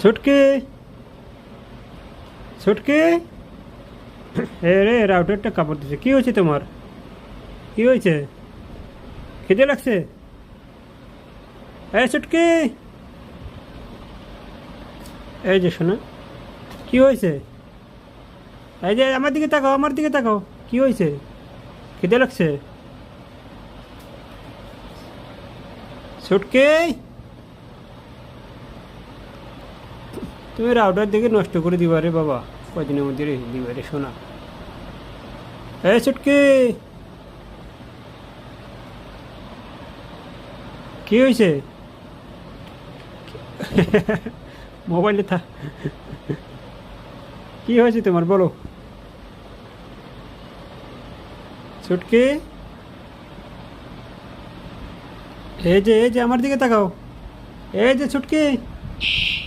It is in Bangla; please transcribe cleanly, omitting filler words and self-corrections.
ছুটকি ছুটকি, এ রে রাউটারটা কাপড় দিচ্ছে। কী হয়েছে তোমার? কী হয়েছে? খিদে লাগছে? এ ছুটকি, এই যে শোনা, কী হয়েছে? এই যে আমার দিকে তাকাও, আমার দিকে তাকাও। কী হয়েছে? খিদে লাগছে? ছুটকি, তুমি রাউটার দিকে নষ্ট করে দিবা রে বাবা, কদিনের মধ্যে রে দিবা রে শোনা। এই ছুটকি, কী হয়েছে? মোবাইলে কী হয়েছে তোমার বলো। ছুটকি, এই যে আমার দিকে তাকাও। এই যে ছুটকি।